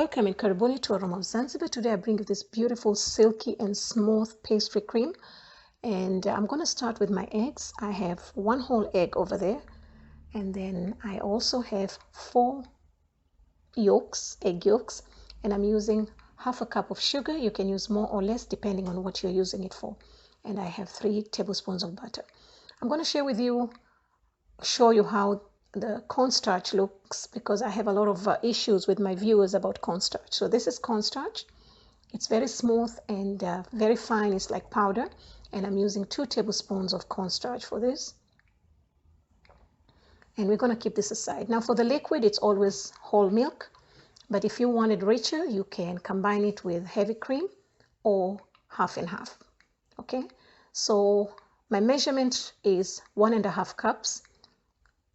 Welcome and karibuni to Aroma of Zanzibar. Today I bring you this beautiful silky and smooth pastry cream, and I'm going to start with my eggs. I have one whole egg over there, and then I also have 4 yolks, egg yolks, and I'm using half a cup of sugar. You can use more or less depending on what you're using it for. And I have 3 tablespoons of butter. I'm going to show you how the cornstarch looks, because I have a lot of issues with my viewers about cornstarch. So this is cornstarch. It's very smooth and very fine. It's like powder, and I'm using 2 tablespoons of cornstarch for this, and we're going to keep this aside. Now for the liquid, it's always whole milk, but if you want it richer, you can combine it with heavy cream or half and half. Okay, so my measurement is 1.5 cups.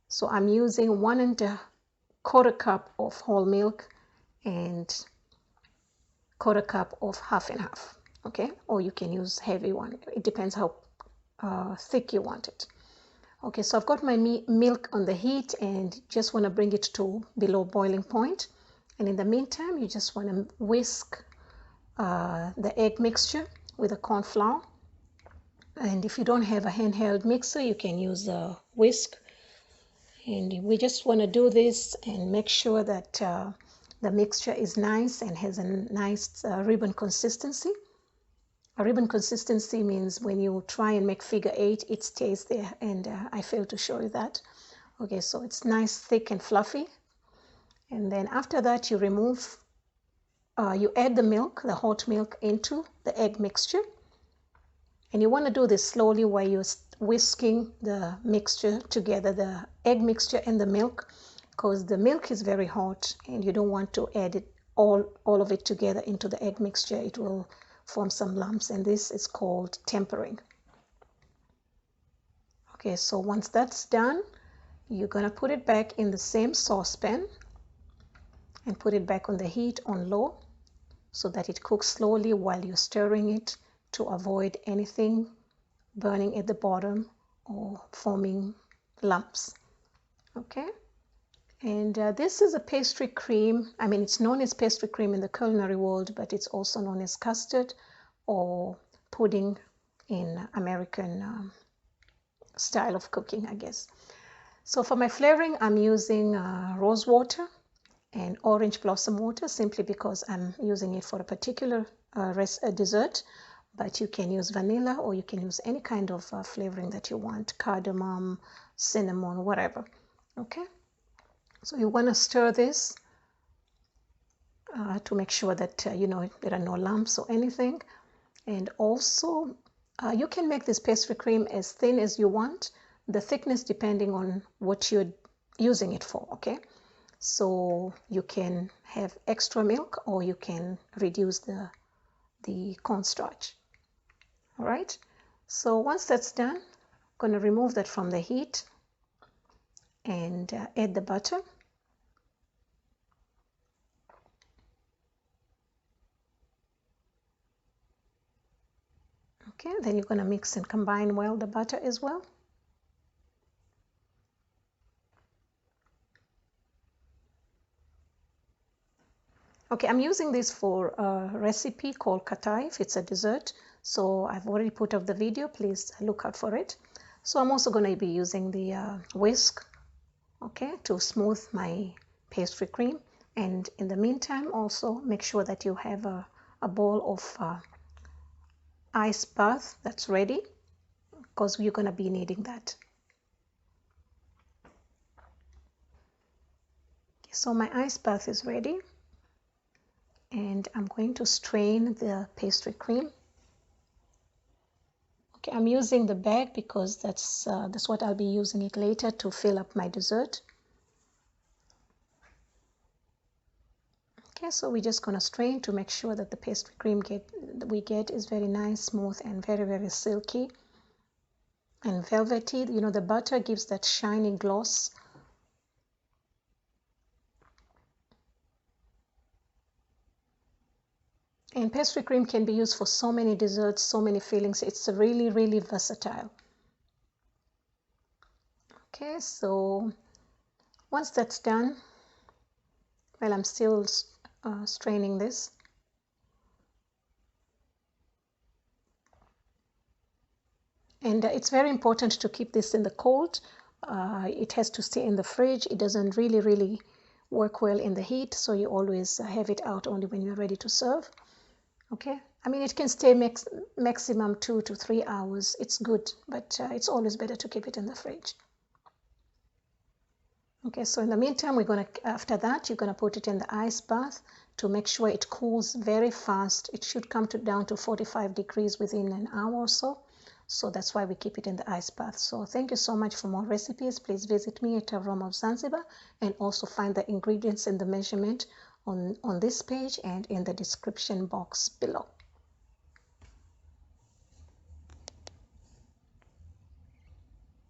So I'm using 1¼ cup of whole milk and quarter cup of half and half. Okay, or you can use heavy one. It depends how thick you want it. Okay, so I've got my milk on the heat and just want to bring it to below boiling point. And in the meantime, you just want to whisk the egg mixture with the corn flour. And if you don't have a handheld mixer, you can use a whisk. And we just want to do this and make sure that the mixture is nice and has a nice ribbon consistency. A ribbon consistency means when you try and make figure 8, it stays there, and I failed to show you that. Okay, so it's nice, thick and fluffy. And then after that, you you add the milk, the hot milk, into the egg mixture. And you want to do this slowly while you're whisking the mixture together, the egg mixture and the milk, because the milk is very hot and you don't want to add it all of it together into the egg mixture. It will form some lumps, and this is called tempering. Okay, so once that's done, you're going to put it back in the same saucepan and put it back on the heat on low so that it cooks slowly while you're stirring it, to avoid anything burning at the bottom or forming lumps. Okay, and this is a pastry cream. I mean, it's known as pastry cream in the culinary world, but it's also known as custard or pudding in American style of cooking, I guess. So for my flavoring, I'm using rose water and orange blossom water, simply because I'm using it for a particular dessert. But you can use vanilla, or you can use any kind of flavoring that you want, cardamom, cinnamon, whatever. Okay, so you want to stir this to make sure that there are no lumps or anything. And also you can make this pastry cream as thin as you want, the thickness depending on what you're using it for. Okay, so you can have extra milk, or you can reduce the cornstarch. All right, so once that's done, I'm going to remove that from the heat and add the butter. Okay, then you're going to mix and combine well the butter as well. Okay, I'm using this for a recipe called kataif. It's a dessert. So I've already put up the video. Please look out for it. So I'm also going to be using the whisk, okay, to smooth my pastry cream. And in the meantime, also make sure that you have a bowl of ice bath that's ready, because you're going to be needing that. So my ice bath is ready, and I'm going to strain the pastry cream. Okay, I'm using the bag because that's what I'll be using it later to fill up my dessert. Okay, so we're just going to strain to make sure that the pastry cream we get is very nice, smooth, and very, very silky and velvety. You know, the butter gives that shiny gloss. And pastry cream can be used for so many desserts, so many fillings. It's really, really versatile. Okay, so once that's done, well, I'm still straining this. And it's very important to keep this in the cold. It has to stay in the fridge. It doesn't really work well in the heat, so you always have it out only when you're ready to serve. Okay, I mean, it can stay maximum 2 to 3 hours. It's good, but it's always better to keep it in the fridge. Okay, so in the meantime, after that, you're gonna put it in the ice bath to make sure it cools very fast. It should come down to 45 degrees within an hour or so. So that's why we keep it in the ice bath. So thank you so much. For more recipes, please visit me at Aroma of Zanzibar, and also find the ingredients and the measurement on this page and in the description box below.